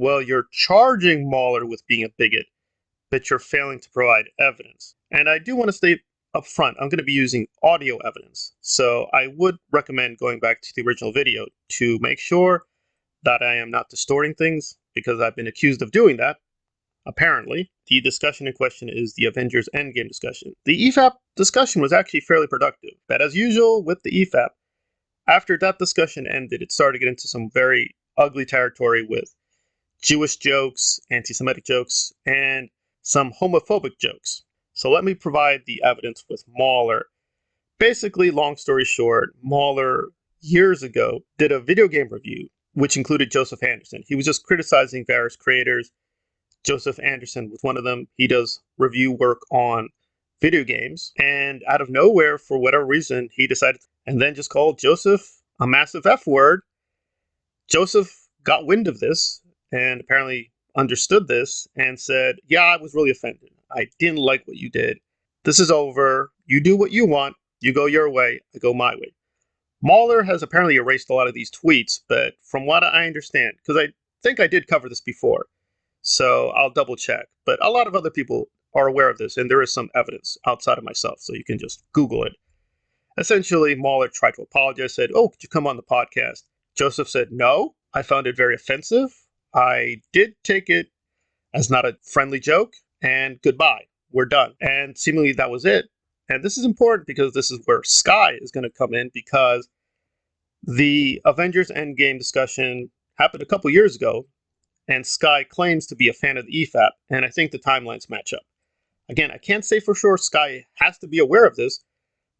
well, you're charging Mauler with being a bigot, but you're failing to provide evidence. And I do want to state up front, I'm going to be using audio evidence. So I would recommend going back to the original video to make sure that I am not distorting things, because I've been accused of doing that. Apparently, the discussion in question is the Avengers Endgame discussion. The EFAP discussion was actually fairly productive, but as usual with the EFAP, after that discussion ended, it started to get into some very ugly territory with Jewish jokes, anti-Semitic jokes, and some homophobic jokes. So let me provide the evidence with Mauler. Basically, long story short, Mauler years ago did a video game review which included Joseph Anderson. He was just criticizing various creators. Joseph Anderson was one of them. He does review work on video games, and out of nowhere, for whatever reason, he decided and then just called Joseph a massive F word. Joseph got wind of this and apparently understood this and said, yeah, I was really offended. I didn't like what you did. This is over. You do what you want. You go your way. I go my way. Mauler has apparently erased a lot of these tweets, but from what I understand, because I think I did cover this before, so I'll double check. But a lot of other people are aware of this, and there is some evidence outside of myself, so you can just Google it. Essentially, Mauler tried to apologize, said, oh, could you come on the podcast? Joseph said, no, I found it very offensive. I did take it as not a friendly joke, and goodbye. We're done. And seemingly that was it. And this is important because this is where Sky is going to come in, because the Avengers Endgame discussion happened a couple years ago, and Sky claims to be a fan of the EFAP, and I think the timelines match up. Again, I can't say for sure Sky has to be aware of this,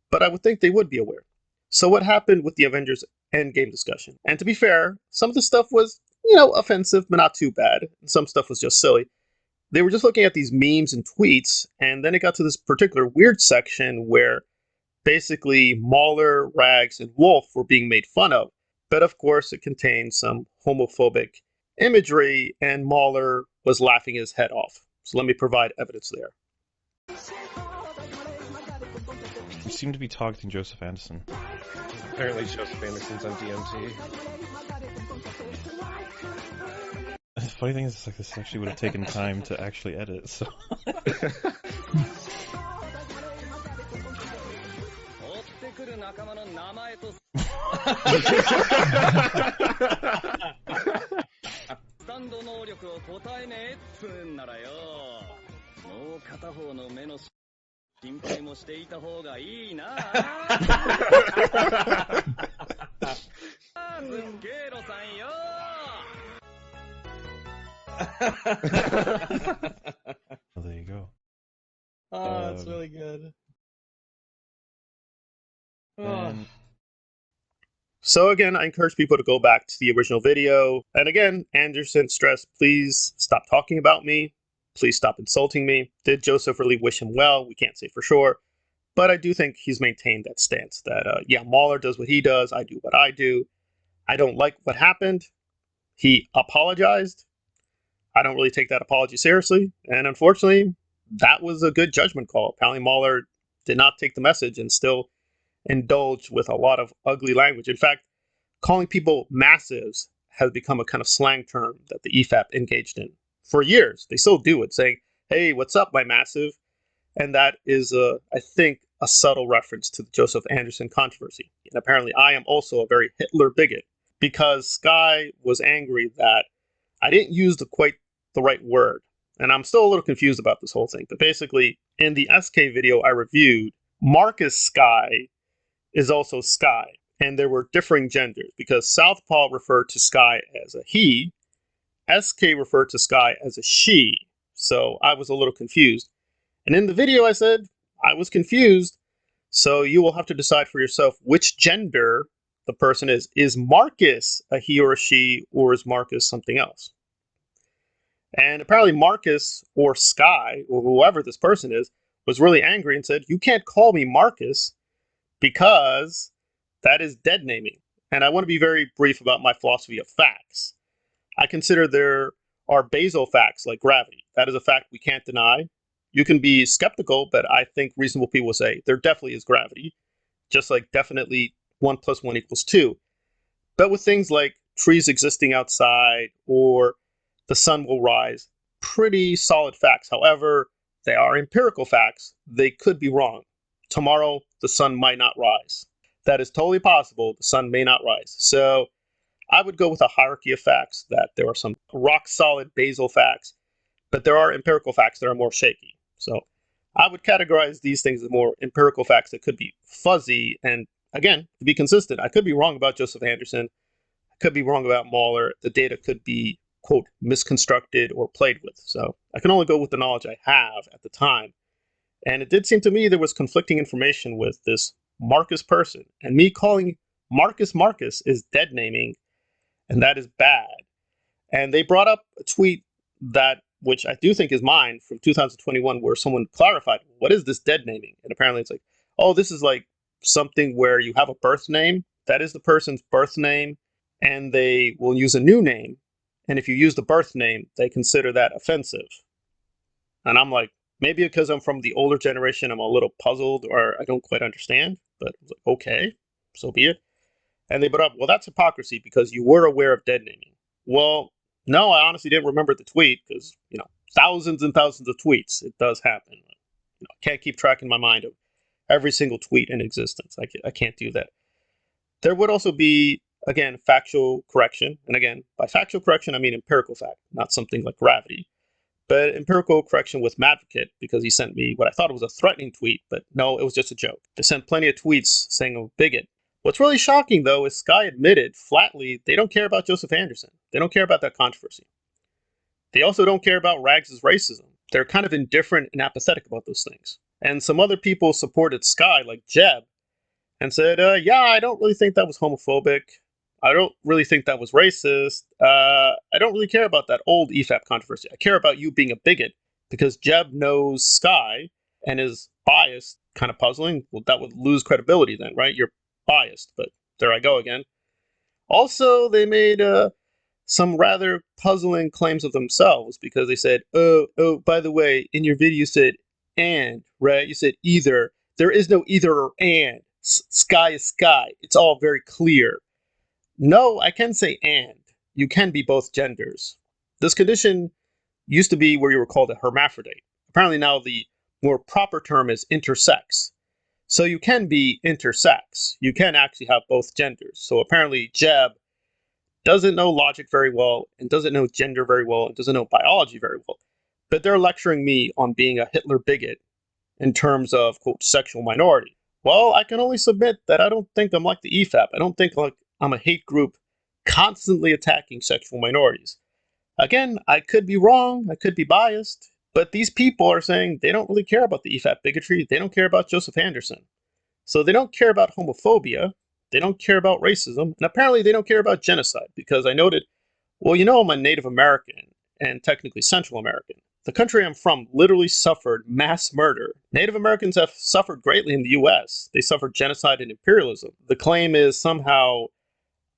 but I would think they would be aware. So what happened with the Avengers Endgame discussion? And to be fair, some of the stuff was, offensive, but not too bad. And some stuff was just silly. They were just looking at these memes and tweets, and then it got to this particular weird section where basically Mauler, Rags, and Wolf were being made fun of. But of course, it contained some homophobic imagery, and Mauler was laughing his head off. So let me provide evidence there. You seem to be targeting Joseph Anderson. Apparently Joseph Anderson's on DMT. The funny thing is, this actually would have taken time to actually edit, so... Well, there you go. Oh, that's really good. So again, I encourage people to go back to the original video. And again, Anderson stressed, please stop talking about me. Please stop insulting me. Did Joseph really wish him well? We can't say for sure. But I do think he's maintained that stance that, yeah, Mauler does what he does. I do what I do. I don't like what happened. He apologized. I don't really take that apology seriously. And unfortunately, that was a good judgment call. Apparently, Mauler did not take the message and still indulged with a lot of ugly language. In fact, calling people massives has become a kind of slang term that the EFAP engaged in for years. They still do it, saying, hey, what's up, my massive? And that is, I think, a subtle reference to the Joseph Anderson controversy. And apparently I am also a very Hitler bigot, because Sky was angry that I didn't use quite the right word. And I'm still a little confused about this whole thing. But basically, in the SK video I reviewed, Marcus Sky is also Sky. And there were differing genders, because Southpaw referred to Sky as a he, SK referred to Sky as a she. So I was a little confused. And in the video I said, I was confused. So you will have to decide for yourself which gender the person is. Is Marcus a he or a she, or is Marcus something else? And apparently Marcus, or Sky, or whoever this person is, was really angry and said, you can't call me Marcus because that is dead naming. And I want to be very brief about my philosophy of facts. I consider there are basal facts like gravity. That is a fact we can't deny. You can be skeptical, but I think reasonable people will say there definitely is gravity, just like definitely 1 + 1 = 2. But with things like trees existing outside, or the sun will rise. Pretty solid facts. However, they are empirical facts. They could be wrong. Tomorrow, the sun might not rise. That is totally possible. The sun may not rise. So I would go with a hierarchy of facts, that there are some rock solid basal facts, but there are empirical facts that are more shaky. So I would categorize these things as more empirical facts that could be fuzzy. And again, to be consistent, I could be wrong about Joseph Anderson. I could be wrong about Mauler. The data could be, quote, misconstructed or played with. So I can only go with the knowledge I have at the time. And it did seem to me there was conflicting information with this Marcus person. And me calling Marcus Marcus is dead naming, and that is bad. And they brought up a tweet that, which I do think is mine, from 2021, where someone clarified, what is this dead naming? And apparently it's like, oh, this is like something where you have a birth name, that is the person's birth name, and they will use a new name. And if you use the birth name, they consider that offensive. And I'm like, maybe because I'm from the older generation, I'm a little puzzled, or I don't quite understand. But I was like, okay, so be it. And they brought up, well, that's hypocrisy because you were aware of dead naming. Well, no, I honestly didn't remember the tweet because, thousands and thousands of tweets. It does happen. I can't keep track in my mind of every single tweet in existence. I can't do that. There would also be, again, factual correction. And again, by factual correction, I mean empirical fact, not something like gravity. But empirical correction with Madvocate, because he sent me what I thought was a threatening tweet, but no, it was just a joke. They sent plenty of tweets saying I'm a bigot. What's really shocking, though, is Sky admitted flatly they don't care about Joseph Anderson. They don't care about that controversy. They also don't care about Rags' racism. They're kind of indifferent and apathetic about those things. And some other people supported Sky, like Jeb, and said, yeah, I don't really think that was homophobic. I don't really think that was racist. I don't really care about that old EFAP controversy. I care about you being a bigot because Jeb knows Sky and is biased. Kind of puzzling. Well, that would lose credibility then, right? You're biased, but there I go again. Also, they made some rather puzzling claims of themselves because they said, oh, by the way, in your video you said and, right? You said either. There is no either or and. Sky is sky. It's all very clear. No, I can say and. You can be both genders. This condition used to be where you were called a hermaphrodite. Apparently now the more proper term is intersex. So you can be intersex. You can actually have both genders. So apparently Jeb doesn't know logic very well and doesn't know gender very well and doesn't know biology very well. But they're lecturing me on being a Hitler bigot in terms of, quote, sexual minority. Well, I can only submit that I don't think I'm like the EFAP. I don't think like I'm a hate group constantly attacking sexual minorities. Again, I could be wrong. I could be biased. But these people are saying they don't really care about the EFAP bigotry. They don't care about Joseph Anderson. So they don't care about homophobia. They don't care about racism. And apparently they don't care about genocide because I noted, well, I'm a Native American and technically Central American. The country I'm from literally suffered mass murder. Native Americans have suffered greatly in the US. They suffered genocide and imperialism. The claim is somehow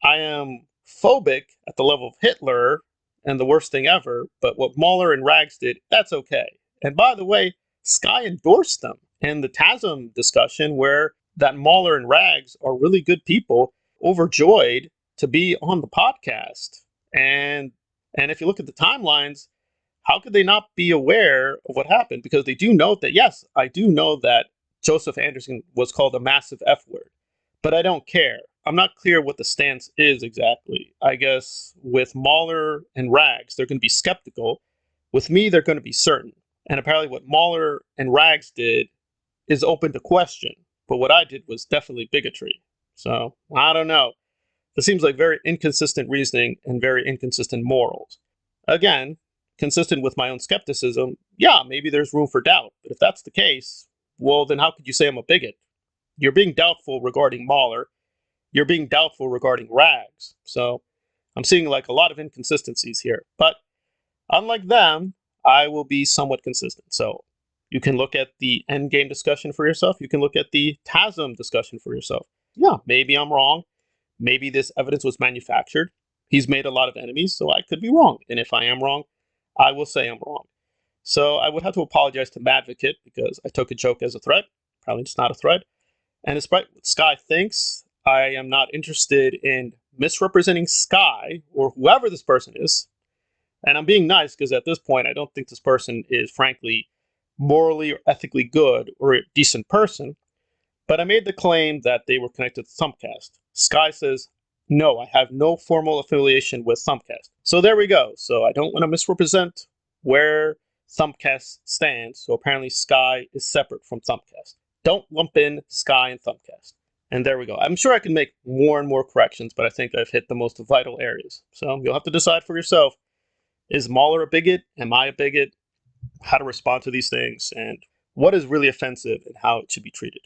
I am phobic at the level of Hitler and the worst thing ever, but what Mauler and Rags did, that's okay. And by the way, Sky endorsed them in the TASM discussion where that Mauler and Rags are really good people, overjoyed to be on the podcast. And if you look at the timelines, how could they not be aware of what happened? Because they do note that, yes, I do know that Joseph Anderson was called a massive F word, but I don't care. I'm not clear what the stance is exactly. I guess with Mauler and Rags, they're going to be skeptical. With me, they're going to be certain. And apparently what Mauler and Rags did is open to question. But what I did was definitely bigotry. So, I don't know. This seems like very inconsistent reasoning and very inconsistent morals. Again, consistent with my own skepticism, yeah, maybe there's room for doubt. But if that's the case, well, then how could you say I'm a bigot? You're being doubtful regarding Mauler. You're being doubtful regarding Rags. So I'm seeing like a lot of inconsistencies here. But unlike them, I will be somewhat consistent. So you can look at the endgame discussion for yourself. You can look at the TASM discussion for yourself. Yeah, maybe I'm wrong. Maybe this evidence was manufactured. He's made a lot of enemies, so I could be wrong. And if I am wrong, I will say I'm wrong. So I would have to apologize to Madvocate because I took a joke as a threat. Probably just not a threat. And despite what Sky thinks, I am not interested in misrepresenting Sky or whoever this person is And I'm being nice because at this point, I don't think this person is frankly morally or ethically good or a decent person. But I made the claim that they were connected to Thumbcast. Sky says, no, I have no formal affiliation with Thumbcast. So there we go. So I don't want to misrepresent where Thumbcast stands. So apparently Sky is separate from Thumbcast. Don't lump in Sky and Thumbcast. And there we go. I'm sure I can make more and more corrections, but I think I've hit the most vital areas. So you'll have to decide for yourself. Is Mauler a bigot? Am I a bigot? How to respond to these things? And what is really offensive and how it should be treated.